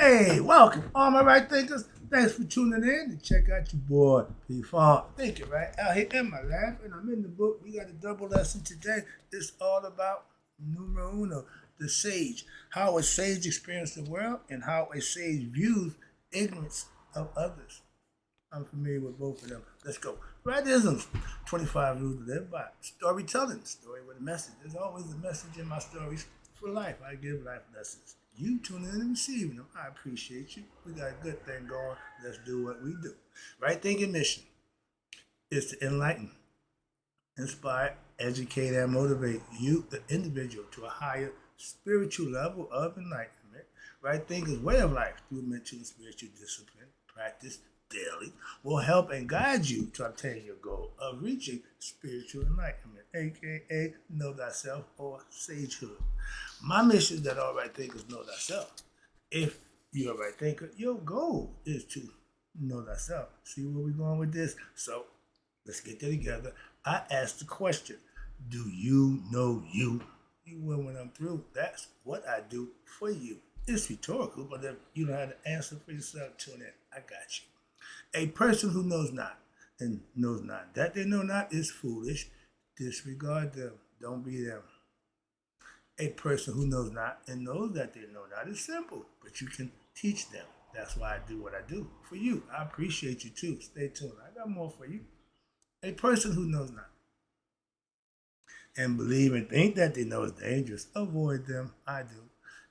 Hey, welcome, all my right thinkers. Thanks for tuning in to check out your boy, P-Funk. Thinking, right? Out here in my lab, and I'm in the book. We got a double lesson today. It's all about numero uno, the sage. How a sage experiences the world and how a sage views ignorance of others. I'm familiar with both of them. Let's go. Rightisms, 25 rules to live by. Storytelling, story with a message. There's always a message in my stories for life. I give life lessons. You tune in and receiving them. I appreciate you. We got a good thing going. Let's do what we do. Right thinking mission is to enlighten, inspire, educate, and motivate you, the individual, to a higher spiritual level of enlightenment. Right thinking way of life through mental and spiritual discipline, practice daily, will help and guide you to obtain your goal of reaching spiritual enlightenment, aka know thyself or sagehood. My mission is that all right thinkers know thyself. If you're a right thinker, your goal is to know thyself. See where we're going with this? So let's get that together. I asked the question, do you know you? You will when I'm through. That's what I do for you. It's rhetorical, but if you don't have the answer for yourself, tune in. I got you. A person who knows not and knows not that they know not is foolish. Disregard them. Don't be them. A person who knows not and knows that they know not is simple, but you can teach them. That's why I do what I do for you. I appreciate you too. Stay tuned. I got more for you. A person who knows not and believe and think that they know is dangerous, avoid them. I do.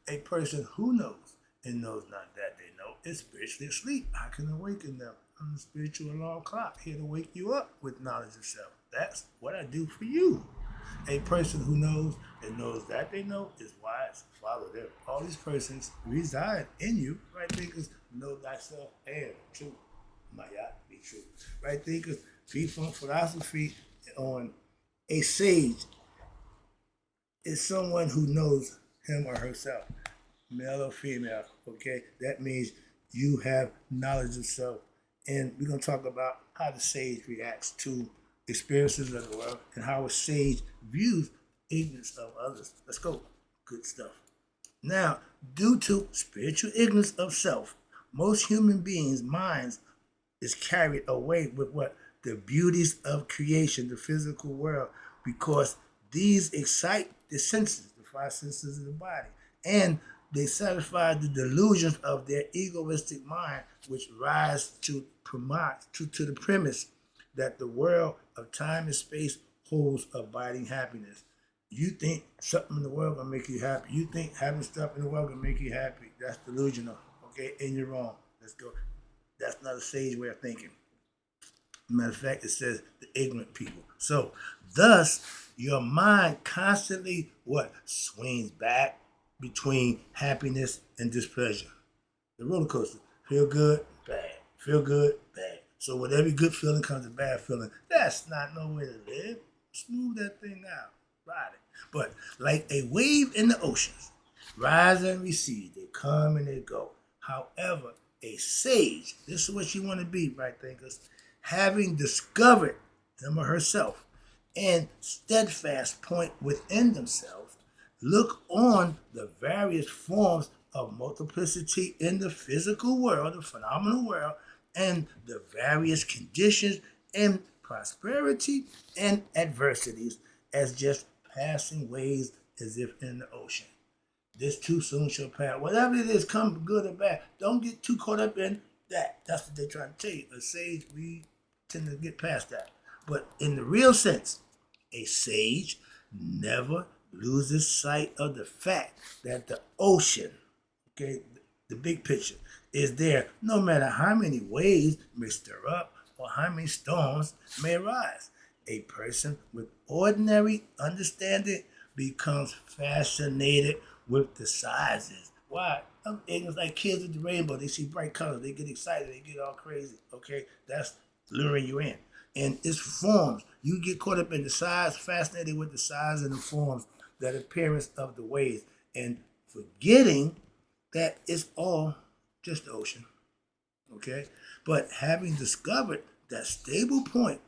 A person who knows and knows not that they know is spiritually asleep. I can awaken them. I'm the spiritual alarm clock here to wake you up with knowledge of self. That's what I do for you. A person who knows and knows that they know is wise. Follow them. All these persons reside in you. Right thinkers know thyself and true. Maya be true. Right thinkers, P-Funk philosophy on a sage is someone who knows him or herself, male or female. Okay, that means you have knowledge of self. And we're going to talk about how the sage reacts to experiences of the world and how a sage views ignorance of others. Let's go. Good stuff. Now, due to spiritual ignorance of self, most human beings' minds is carried away with what? The beauties of creation, the physical world, because these excite the senses, the five senses of the body. And they satisfy the delusions of their egoistic mind, which rise to the premise that the world of time and space holds abiding happiness. You think something in the world gonna make you happy. You think having stuff in the world gonna make you happy. That's delusional, okay? And you're wrong. Let's go. That's not a sage way of thinking. Matter of fact, it says the ignorant people. So, thus, your mind constantly swings back between happiness and displeasure. The roller coaster. Feel good, bad. Feel good, bad. So with every good feeling comes a bad feeling. That's not no way to live. Smooth that thing out. Ride it. But like a wave in the oceans, rise and recede. They come and they go. However, a sage, this is what you want to be, right thinkers, having discovered him or herself and steadfast point within themselves, look on the various forms of multiplicity in the physical world, the phenomenal world, and the various conditions and prosperity and adversities as just passing waves as if in the ocean. This too soon shall pass. Whatever it is, come good or bad. Don't get too caught up in that. That's what they're trying to tell you. A sage, we tend to get past that. But in the real sense, a sage never loses sight of the fact that the ocean, okay, the big picture, is there no matter how many waves may stir up or how many storms may rise. A person with ordinary understanding becomes fascinated with the sizes. Why? It's like kids with the rainbow. They see bright colors. They get excited. They get all crazy. Okay? That's luring you in. And its forms. You get caught up in the size, fascinated with the size and the forms, that appearance of the waves, and forgetting that it's all just the ocean. Okay? But having discovered that stable point,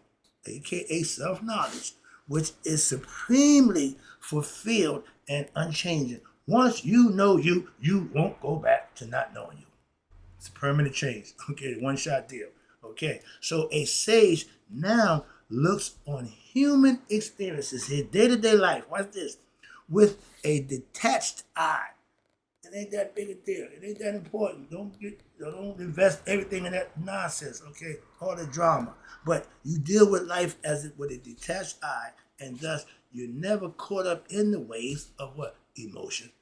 aka self-knowledge, which is supremely fulfilled and unchanging. Once you know you, you won't go back to not knowing you. It's permanent change. Okay, one-shot deal. Okay, so a sage now looks on human experiences, his day-to-day life. Watch this, with a detached eye. It ain't that big a deal. It ain't that important. Don't invest everything in that nonsense, okay? All the drama. But you deal with life as it with a detached eye, and thus you're never caught up in the waves of what? Emotion.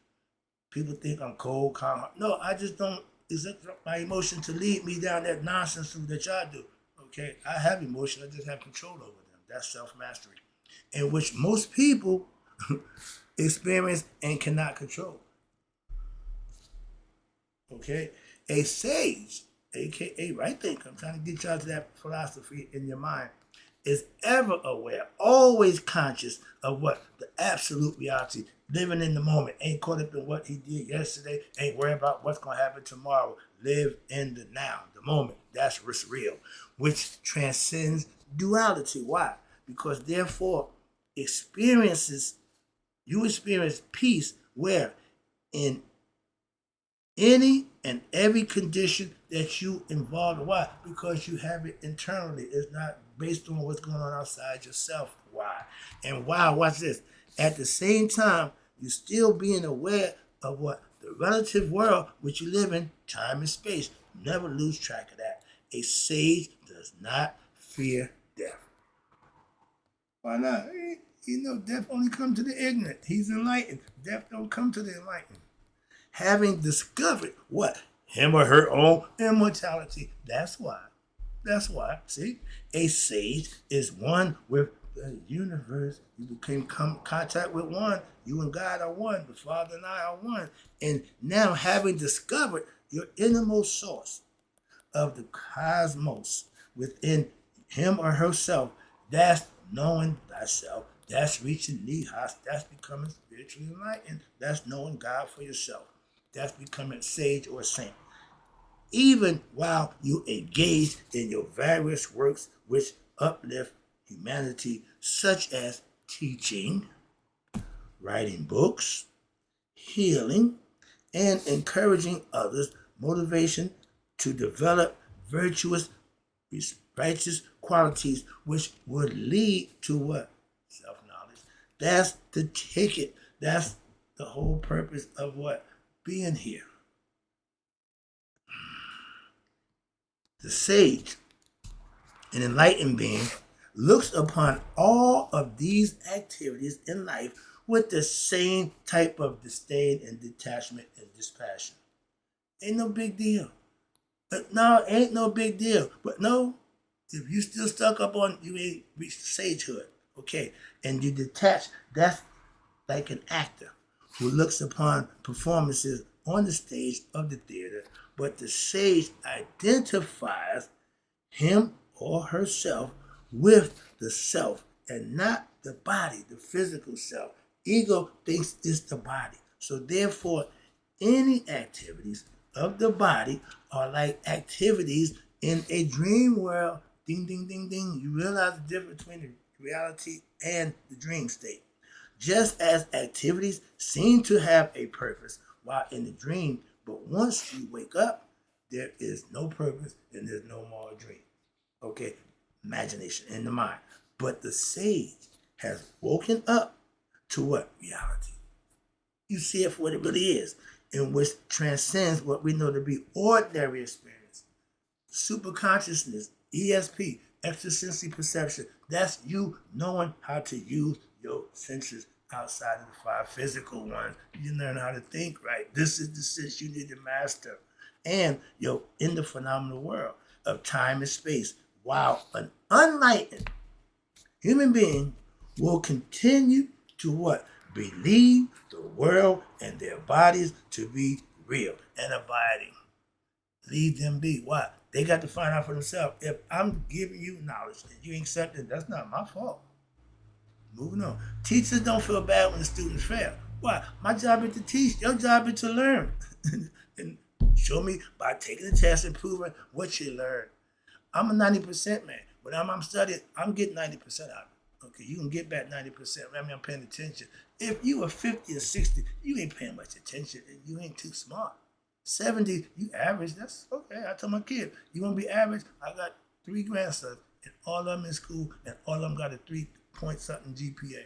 People think I'm cold, calm. No, I just don't accept my emotion to lead me down that nonsense that y'all do. Okay? I have emotion, I just have control over them. That's self-mastery. In which most people experience and cannot control. Okay? A sage, aka right thinker, I'm trying to get y'all to that philosophy in your mind, is ever aware, always conscious of what? The absolute reality. Living in the moment. Ain't caught up in what he did yesterday. Ain't worried about what's going to happen tomorrow. Live in the now, the moment. That's what's real. Which transcends duality. Why? Because therefore, you experience peace where? In any and every condition that you involve. Why? Because you have it internally. It's not based on what's going on outside yourself. Why? And why? Watch this. At the same time, you still being aware of what? The relative world which you live in, time and space. Never lose track of that. A sage does not fear death. Why not? Death only comes to the ignorant. He's enlightened. Death don't come to the enlightened. Having discovered what? Him or her own immortality. That's why. That's why. See? A sage is one with the universe. You became contact with one. You and God are one. The Father and I are one. And now having discovered your innermost source of the cosmos within him or herself, that's knowing thyself. That's reaching nihas. That's becoming spiritually enlightened. That's knowing God for yourself. That's becoming sage or saint. Even while you engage in your various works which uplift humanity, such as teaching, writing books, healing, and encouraging others, motivation to develop virtuous, righteous qualities which would lead to what? Self-knowledge. That's the ticket. That's the whole purpose of what? Being here. The sage, an enlightened being, looks upon all of these activities in life with the same type of disdain and detachment and dispassion. Ain't no big deal. But no, ain't no big deal. But no, if you still stuck up on, you ain't reached sagehood. Okay, and you detach, that's like an actor who looks upon performances on the stage of the theater, but the sage identifies him or herself with the self and not the body, the physical self. Ego thinks it's the body. So therefore, any activities of the body are like activities in a dream world. Ding, ding, ding, ding. You realize the difference between the reality and the dream state. Just as activities seem to have a purpose while in the dream, but once you wake up, there is no purpose and there's no more dream. Okay, imagination in the mind. But the sage has woken up to what? Reality. You see it for what it really is, in which transcends what we know to be ordinary experience. Super consciousness, ESP, extrasensory perception. That's you knowing how to use your senses outside of the five physical ones. You learn how to think right. This is the sense you need to master. And you're in the phenomenal world of time and space, while an unenlightened human being will continue to what? Believe the world and their bodies to be real and abiding. Leave them be. Why? They got to find out for themselves. If I'm giving you knowledge and you ain't accepting it, that's not my fault. Moving on. Teachers don't feel bad when the students fail. Why? My job is to teach. Your job is to learn. And show me by taking the test and proving what you learned. I'm a 90% man. When I'm studying, I'm getting 90% out of it. Okay, you can get back 90%. I mean, I'm paying attention. If you are 50 or 60, you ain't paying much attention and you ain't too smart. 70, you average. That's okay. I tell my kid, you want to be average? I got 3 grandsons, and all of them in school, and all of them got a 3 point something GPA.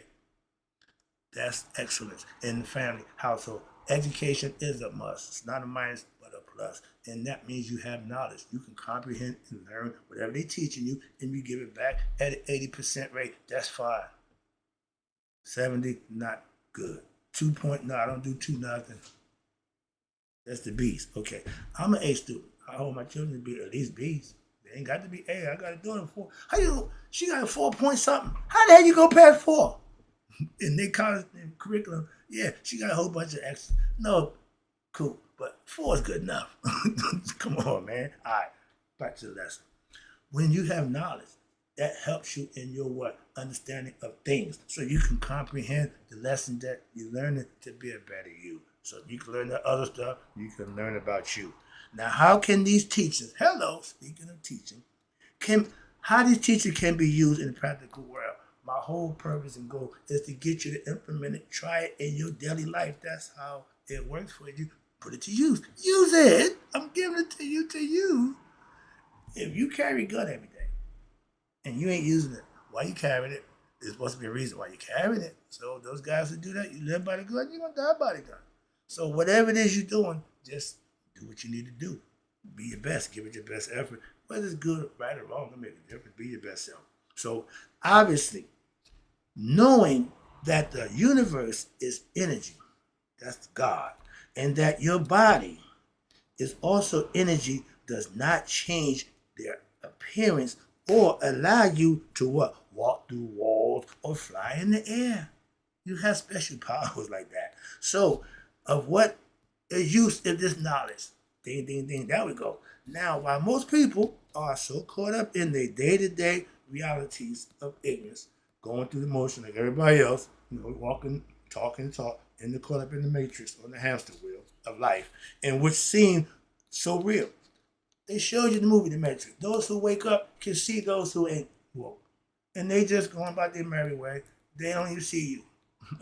That's excellence in the family household. Education is a must. It's not a minus, but a plus. And that means you have knowledge. You can comprehend and learn whatever they're teaching you, and you give it back at an 80% rate. That's fine. 70, not good. 2 point, no, I don't do two nothing. That's the B's. Okay. I'm an A student. I hold my children to be at least B's. They ain't got to be A. I got to do it in 4. How you, she got a 4 point something. How the hell you go past 4? In their college curriculum, yeah, she got a whole bunch of extras. No, cool, but 4 is good enough. Come on, man. All right, back to the lesson. When you have knowledge, that helps you in your what understanding of things, so you can comprehend the lesson that you're learning to be a better you. So you can learn the other stuff. You can learn about you. Now, how can these teachers? Hello, speaking of teaching, how these teachers can be used in the practical world? My whole purpose and goal is to get you to implement it, try it in your daily life. That's how it works for you. Put it to use. Use it. I'm giving it to you to use. If you carry a gun every day and you ain't using it, why you carrying it? There's supposed to be a reason why you carrying it. So those guys who do that, you live by the gun, you're going to die by the gun. So whatever it is you're doing, just do what you need to do. Be your best. Give it your best effort. Whether it's good, right, or wrong, it'll make a difference. Be your best self. So obviously, knowing that the universe is energy, that's God, and that your body is also energy does not change their appearance or allow you to what? Walk through walls or fly in the air. You have special powers like that. So, of what is used in this knowledge? Ding, ding, ding. There we go. Now, while most people are so caught up in their day-to-day realities of ignorance, going through the motion like everybody else, walking, talking, and they're caught up in the matrix on the hamster wheel of life, and which seem so real. They showed you the movie The Matrix. Those who wake up can see those who ain't woke. And they just going about their merry way. They don't even see you.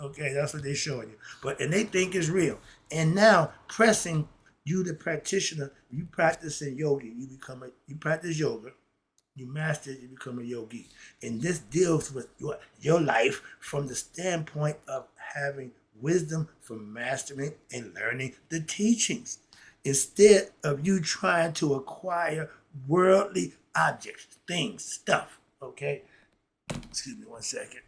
Okay, that's what they're showing you. And they think it's real. And now, pressing you, the practitioner, you practice in yoga, you practice yoga, you master it, you become a yogi. And this deals with your life from the standpoint of having wisdom from mastering and learning the teachings. Instead of you trying to acquire worldly objects, things, stuff, okay? Excuse me 1 second.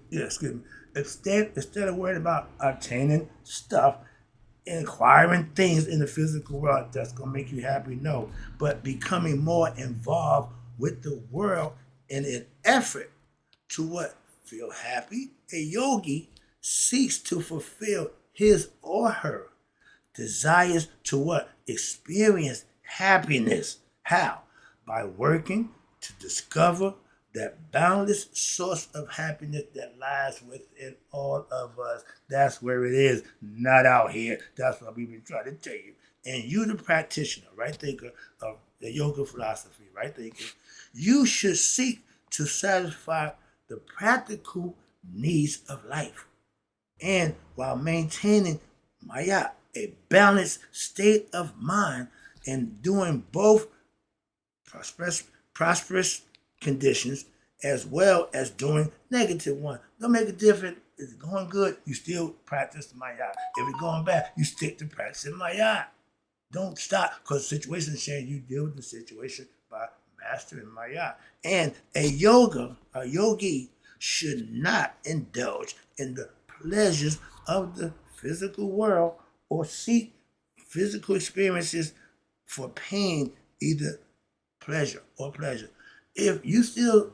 Yeah, excuse me. Instead of worrying about obtaining stuff and acquiring things in the physical world that's going to make you happy, no. But becoming more involved with the world in an effort to what? Feel happy. A yogi seeks to fulfill his or her desires to what? Experience happiness. How? By working to discover that boundless source of happiness that lies within all of us. That's where it is, not out here. That's what we've been trying to tell you. And you, the practitioner, right thinker of the yoga philosophy, right thinker, you should seek to satisfy the practical needs of life. And while maintaining maya, a balanced state of mind, and doing both prosperous conditions as well as doing negative one. Don't make a difference. If it's going good, you still practice maya. If it's going bad, you stick to practicing maya. Don't stop, because the situation is changing. You deal with the situation by mastering maya. And a yogi should not indulge in the pleasures of the physical world or seek physical experiences for pain, either pleasure or pleasure. If you still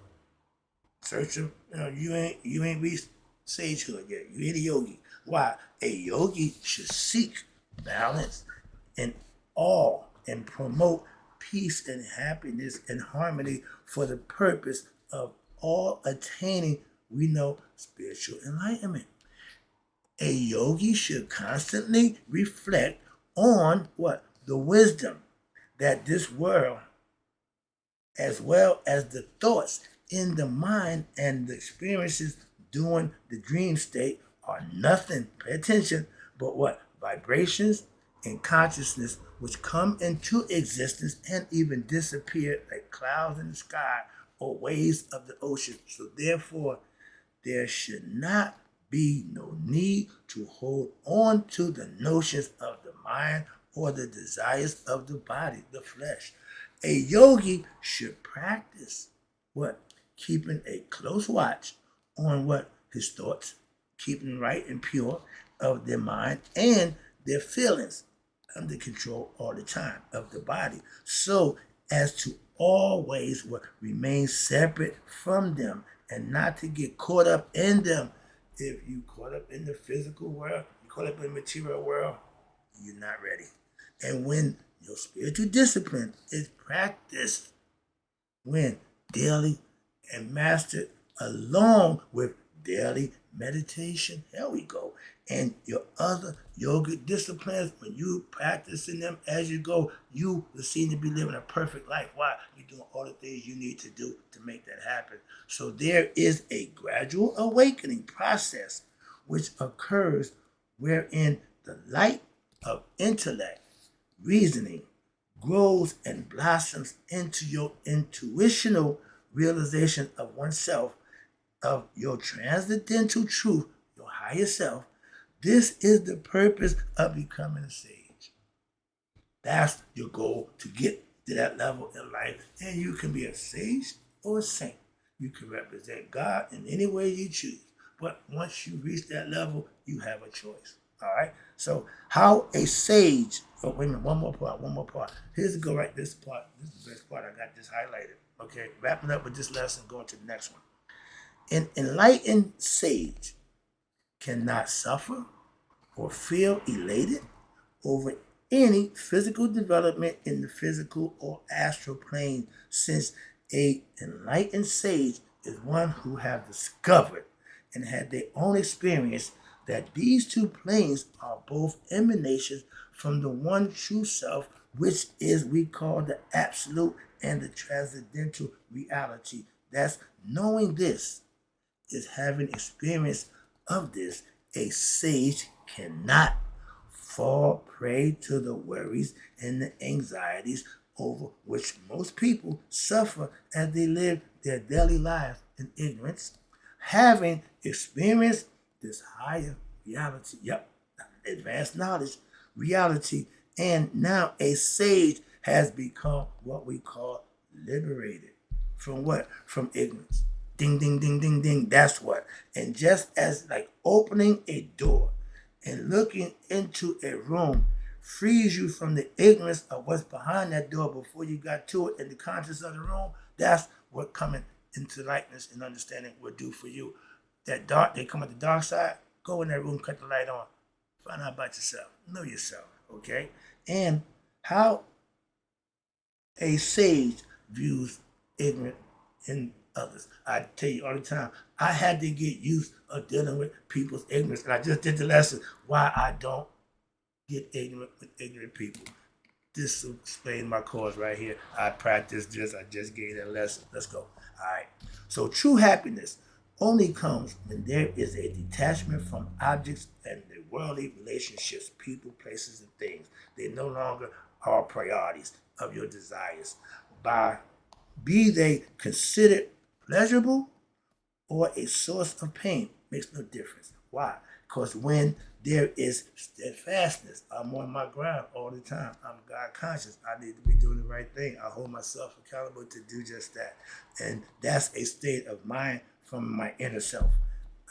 searching, you ain't reached sagehood yet. You ain't a yogi. Why? A yogi should seek balance in all and promote peace and happiness and harmony for the purpose of all attaining, we know, spiritual enlightenment. A yogi should constantly reflect on what? The wisdom that this world, as well as the thoughts in the mind and the experiences during the dream state, are nothing, pay attention, but what? Vibrations and consciousness which come into existence and even disappear like clouds in the sky or waves of the ocean. So therefore, there should not be no need to hold on to the notions of the mind or the desires of the body, the flesh. A yogi should practice what? Keeping a close watch on what? His thoughts, keeping right and pure of their mind and their feelings under control all the time of the body, so as to always what remain separate from them and not to get caught up in them. If you caught up in the physical world, you caught up in the material world, you're not ready. And when your spiritual discipline is practiced, when daily and mastered along with daily meditation, here we go, and your other yogic disciplines, when you practicing them as you go, you will seem to be living a perfect life. Why? You're doing all the things you need to do to make that happen. So there is a gradual awakening process which occurs wherein the light of intellect, reasoning, grows and blossoms into your intuitional realization of oneself, of your transcendental truth, your higher self. This is the purpose of becoming a sage. That's your goal, to get to that level in life. And you can be a sage or a saint. You can represent God in any way you choose. But once you reach that level, you have a choice. All right? So how a sage, oh, wait a minute, one more part. Here's the go right, this part. This is the best part. I got this highlighted. Okay, wrapping up with this lesson, going to the next one. An enlightened sage cannot suffer or feel elated over any physical development in the physical or astral plane, since a enlightened sage is one who have discovered and had their own experience that these two planes are both emanations from the one true self, which is we call the absolute and the transcendental reality. That's knowing this is having experience of this. A sage cannot fall prey to the worries and the anxieties over which most people suffer as they live their daily lives in ignorance, having experienced this higher reality, advanced knowledge, reality, and now a sage has become what we call liberated. From what? From ignorance. Ding, ding, ding, ding, ding. That's what. And just as like opening a door and looking into a room frees you from the ignorance of what's behind that door before you got to it and the conscience of the room, that's what coming into lightness and understanding will do for you. That dark, they come at the dark side, go in that room, cut the light on, find out about yourself, know yourself, okay? And how a sage views ignorant in others. I tell you all the time, I had to get used of dealing with people's ignorance. And I just did the lesson why I don't get ignorant with ignorant people. This will explain my cause right here. I practiced this. I just gave that lesson. Let's go. All right. So true happiness only comes when there is a detachment from objects and the worldly relationships, people, places, and things. They no longer are priorities of your desires. Be they considered pleasurable or a source of pain, makes no difference. Why? Because when there is steadfastness, I'm on my ground all the time. I'm God conscious. I need to be doing the right thing. I hold myself accountable to do just that. And that's a state of mind from my inner self.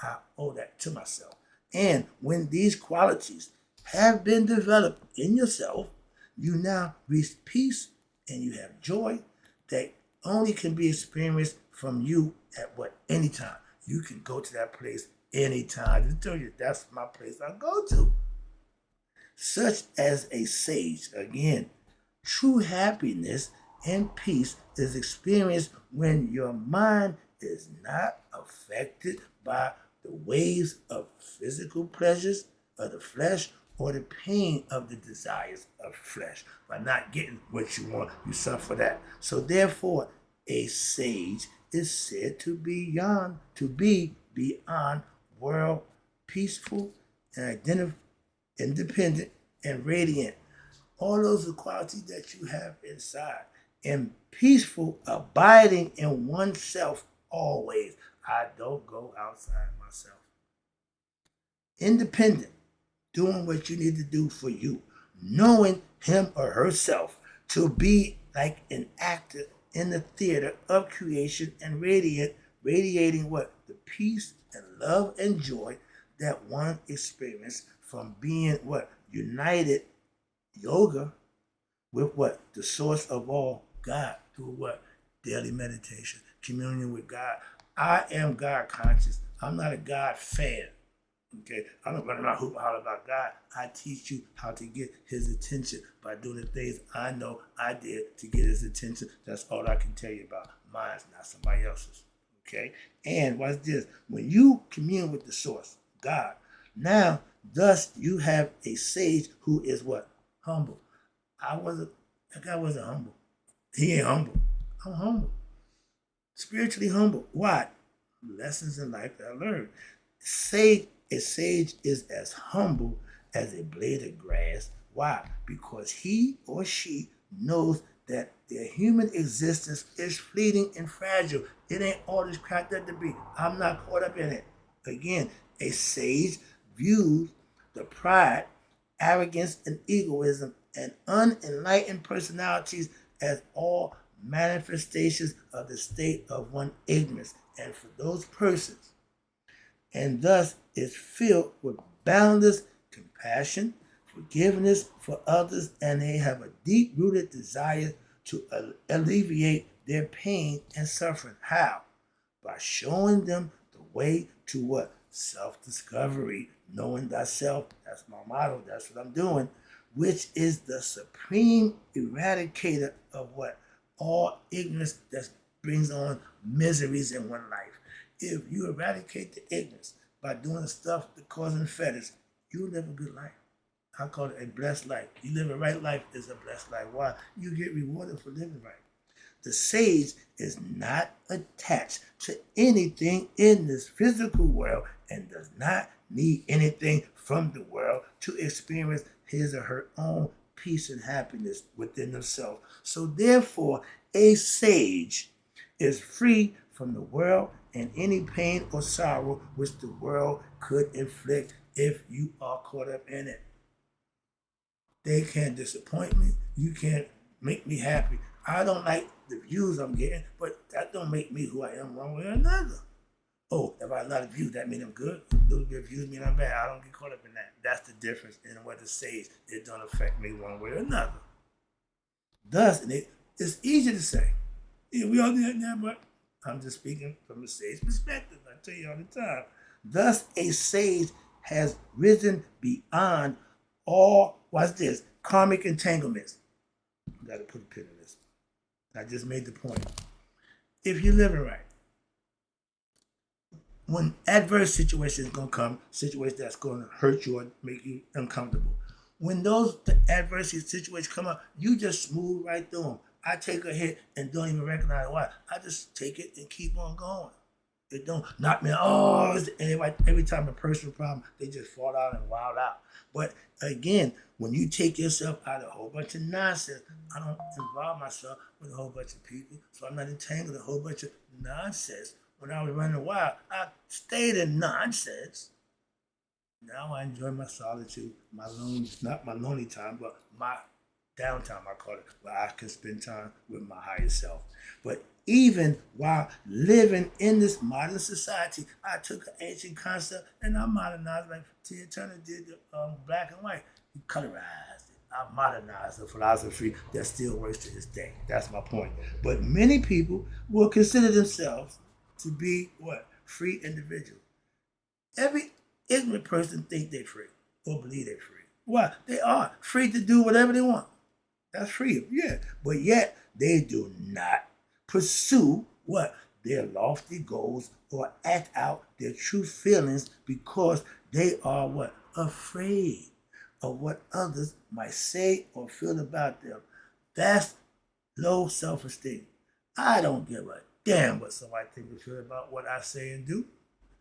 I owe that to myself. And when these qualities have been developed in yourself, you now reach peace and you have joy that only can be experienced from you at any time. You can go to that place anytime. I just tell you, that's my place I go to. Such as a sage, again, true happiness and peace is experienced when your mind is not affected by the waves of physical pleasures of the flesh or the pain of the desires of flesh. By not getting what you want, you suffer that. So therefore, a sage is said to be beyond world, peaceful and independent and radiant. All those are qualities that you have inside. And peaceful, abiding in oneself always. I don't go outside myself. Independent, doing what you need to do for you. Knowing him or herself to be like an actor in the theater of creation and radiating what? The peace and love and joy that one experiences from being what? United yoga with what? The source of all, God, through what? Daily meditation, communion with God. I am God conscious. I'm not a God fan. Okay, I don't run around hoop holler about God. I teach you how to get his attention by doing the things I know I did to get his attention. That's all I can tell you about. Mine's not somebody else's. Okay, and watch this. When you commune with the source, God, now thus you have a sage who is what? Humble. That guy wasn't humble. He ain't humble. I'm humble. Spiritually humble. Why? Lessons in life that I learned. A sage is as humble as a blade of grass. Why? Because he or she knows that their human existence is fleeting and fragile. It ain't all this cracked up to be. I'm not caught up in it. Again, a sage views the pride, arrogance, and egoism and unenlightened personalities as all manifestations of the state of one ignorance. And for those persons, and thus is filled with boundless compassion, forgiveness for others, and they have a deep-rooted desire to alleviate their pain and suffering. How? By showing them the way to what? Self-discovery, knowing thyself. That's my motto. That's what I'm doing, which is the supreme eradicator of what? All ignorance that brings on miseries in one life. If you eradicate the ignorance by doing the stuff that causing fetters, you live a good life. I call it a blessed life. You live a right life is a blessed life. Why? You get rewarded for living right. The sage is not attached to anything in this physical world and does not need anything from the world to experience his or her own peace and happiness within themselves. So therefore, a sage is free from the world and any pain or sorrow which the world could inflict if you are caught up in it. They can't disappoint me. You can't make me happy. I don't like the views I'm getting, but that don't make me who I am one way or another. Oh, if I have a lot of views, that mean I'm good. A little bit of views mean I'm bad. I don't get caught up in that. That's the difference in what it says. It don't affect me one way or another. Thus, it's easy to say. Yeah, we all do that now, but I'm just speaking from a sage perspective. I tell you all the time. Thus, a sage has risen beyond all, what's this? Karmic entanglements. Got to put a pin in this. I just made the point. If you're living right, when adverse situations gonna come, situations that's gonna hurt you or make you uncomfortable, when those adverse situations come up, you just smooth right through them. I take a hit and don't even recognize why. I just take it and keep on going. It don't knock me out. Oh, every time a personal problem, they just fall out and wild out. But again, when you take yourself out of a whole bunch of nonsense, I don't involve myself with a whole bunch of people, so I'm not entangled in a whole bunch of nonsense. When I was running wild, I stayed in nonsense. Now I enjoy my solitude, my lonely, not my lonely time, but my downtime, I call it, where I can spend time with my higher self. But even while living in this modern society, I took an ancient concept and I modernized, like Tia Turner did the black and white. He colorized it. I modernized the philosophy that still works to this day. That's my point. But many people will consider themselves to be what? Free individuals. Every ignorant person think they're free or believe they're free. Why? They are free to do whatever they want. That's freedom, yeah. But yet, they do not pursue what? Their lofty goals or act out their true feelings because they are what? Afraid of what others might say or feel about them. That's low self-esteem. I don't give a damn what somebody think or feel about what I say and do.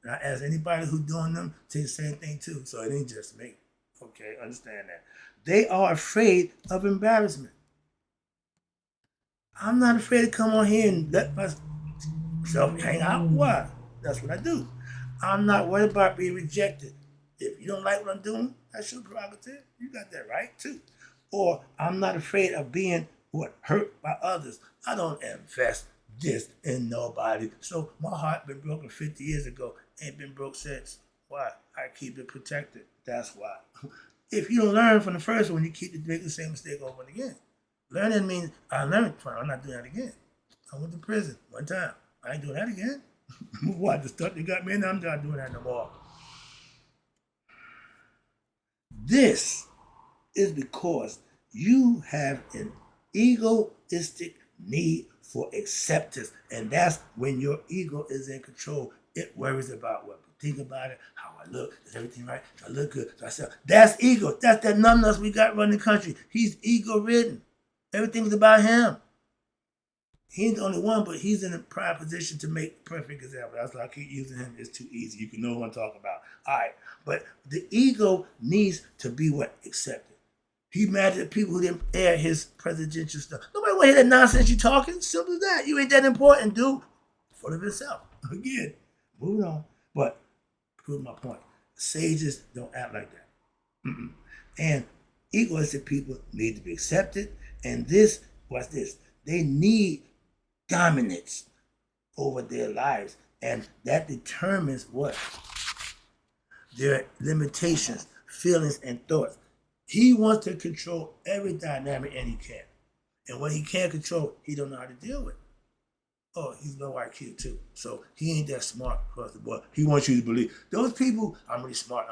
And I ask anybody who doing them to say the same thing too. So it ain't just me. Okay, understand that. They are afraid of embarrassment. I'm not afraid to come on here and let myself hang out. Why? That's what I do. I'm not worried about being rejected. If you don't like what I'm doing, that's your prerogative. You got that right too. Or I'm not afraid of being hurt by others. I don't invest this in nobody. So my heart been broken 50 years ago. Ain't been broke since. Why? I keep it protected. That's why. If you don't learn from the first one, you keep making the same mistake over and again. Learning means I learned from it. I'm not doing that again. I went to prison one time. I ain't doing that again. What? The stuff that got me in, I'm not doing that no more. This is because you have an egoistic need for acceptance. And that's when your ego is in control. It worries about what we think about it, how I look, is everything right? Do I look good? Do I sell? That's ego. That's that numbness we got running the country. He's ego-ridden. Everything's about him. He ain't the only one, but he's in a prime position to make a perfect example. That's why I keep using him. It's too easy. You can know what I'm talking about. All right. But the ego needs to be accepted. He mad at people who didn't air his presidential stuff. Nobody want to hear that nonsense you talking. Simple as that. You ain't that important, dude. Full of himself. Again, moving on. But prove my point. Sages don't act like that. And egoistic people need to be accepted. And watch this. They need dominance over their lives. And that determines what? Their limitations, feelings, and thoughts. He wants to control every dynamic, and he can. And what he can't control, he don't know how to deal with. Oh, he's low IQ too. So he ain't that smart across the board. He wants you to believe. Those people, I'm really smart.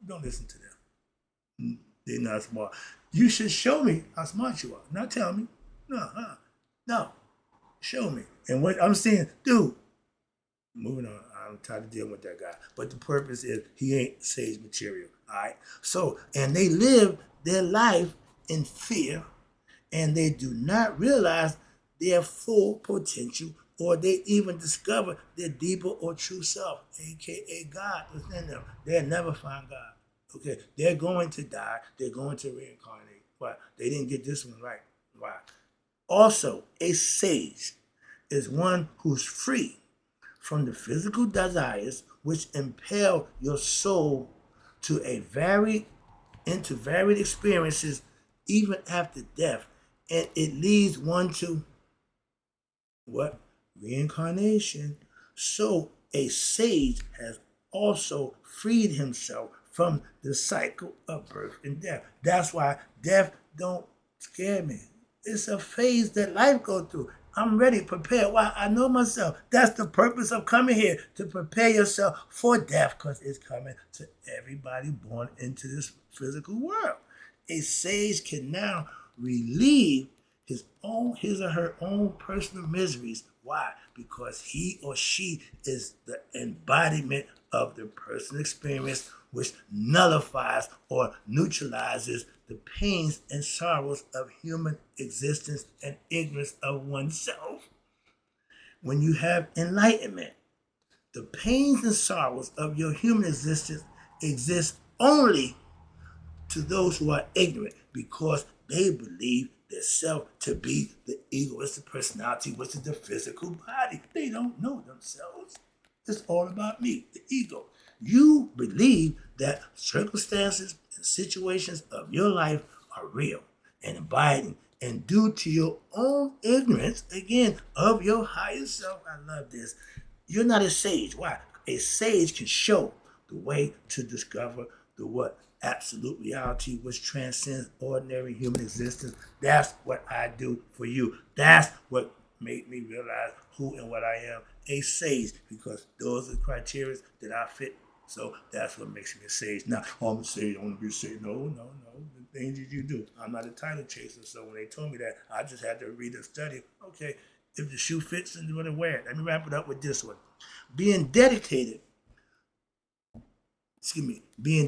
Don't listen to them. They're not smart. You should show me how smart you are. Not tell me. No. Show me. And what I'm saying, dude, moving on. I'm tired of dealing with that guy. But the purpose is he ain't sage material. All right. So, and they live their life in fear, and they do not realize their full potential, or they even discover their deeper or true self, aka God within them. They'll never find God. Okay. They're going to die. They're going to reincarnate. Why? They didn't get this one right. Why? Also, a sage is one who's free from the physical desires which impel your soul into varied experiences even after death, and it leads one to what? Reincarnation. So a sage has also freed himself from the cycle of birth and death. That's why death don't scare me. It's a phase that life goes through. I'm ready, prepared. Why? I know myself. That's the purpose of coming here, to prepare yourself for death, because it's coming to everybody born into this physical world. A sage can now relieve his or her own personal miseries. Why? Because he or she is the embodiment of the personal experience, which nullifies or neutralizes the pains and sorrows of human existence and ignorance of oneself. When you have enlightenment, the pains and sorrows of your human existence exist only to those who are ignorant, because they believe their self to be the egoistic personality, which is the physical body. They don't know themselves. It's all about me, the ego. You believe that circumstances and situations of your life are real and abiding, and due to your own ignorance, again, of your higher self. I love this. You're not a sage. Why? A sage can show the way to discover the what? Absolute reality, which transcends ordinary human existence. That's what I do for you. That's what made me realize who and what I am, a sage, because those are the criteria that I fit. So that's what makes me a sage. Now, I'm a sage, I want to be a sage. No. The things that you do. I'm not a title chaser. So when they told me that, I just had to read and study. Okay, if the shoe fits, then you're going to wear it. Let me wrap it up with this one. Being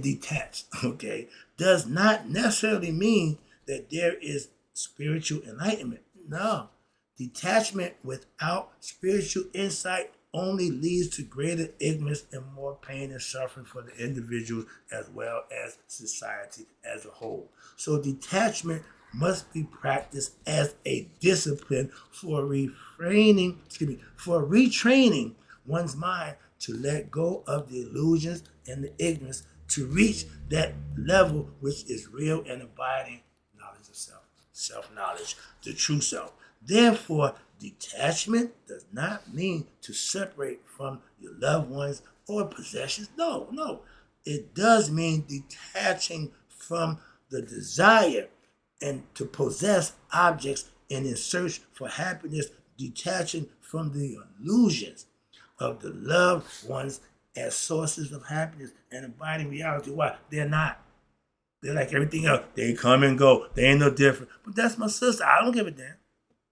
detached, okay, does not necessarily mean that there is spiritual enlightenment. No. Detachment without spiritual insight only leads to greater ignorance and more pain and suffering for the individuals as well as society as a whole. So detachment must be practiced as a discipline for retraining one's mind to let go of the illusions and the ignorance to reach that level which is real and abiding knowledge of self, self-knowledge, the true self. Therefore, detachment does not mean to separate from your loved ones or possessions. No, no. It does mean detaching from the desire and to possess objects and in search for happiness, detaching from the illusions of the loved ones as sources of happiness and abiding reality. Why? They're not. They're like everything else. They come and go. They ain't no different. But that's my sister. I don't give a damn.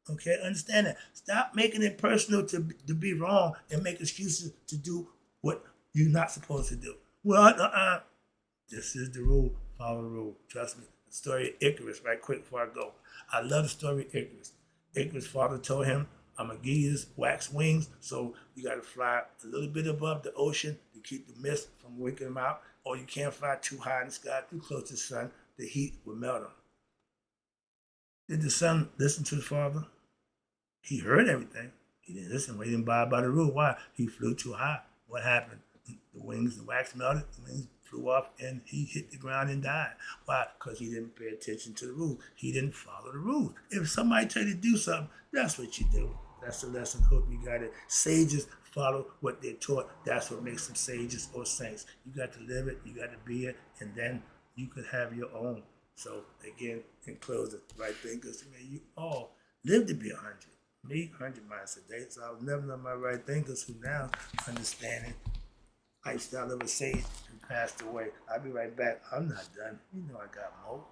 Okay, understand that. Stop making it personal to be wrong and make excuses to do what you're not supposed to do. Well, this is the rule. Follow the rule. Trust me. The story of Icarus, right quick before I go. I love the story of Icarus. Icarus' father told him, I'm going to give you this wax wings, so you got to fly a little bit above the ocean to keep the mist from waking him out, or you can't fly too high in the sky, too close to the sun, the heat will melt him. Did the son listen to the father? He heard everything. He didn't listen. He didn't abide by the rule. Why? He flew too high. What happened? The wings, the wax melted, the wings flew off, and he hit the ground and died. Why? Because he didn't pay attention to the rules. He didn't follow the rules. If somebody tell you to do something, that's what you do. That's the lesson. Hope you got it. Sages follow what they're taught. That's what makes them sages or saints. You got to live it. You got to be it, and then you could have your own. So again, in closing, right thinkers, may you all live to be 100. Me, 100 miles a day. So I was never on my right thinkers who now understanding lifestyle of a sage who passed away. I'll be right back. I'm not done. You know I got more.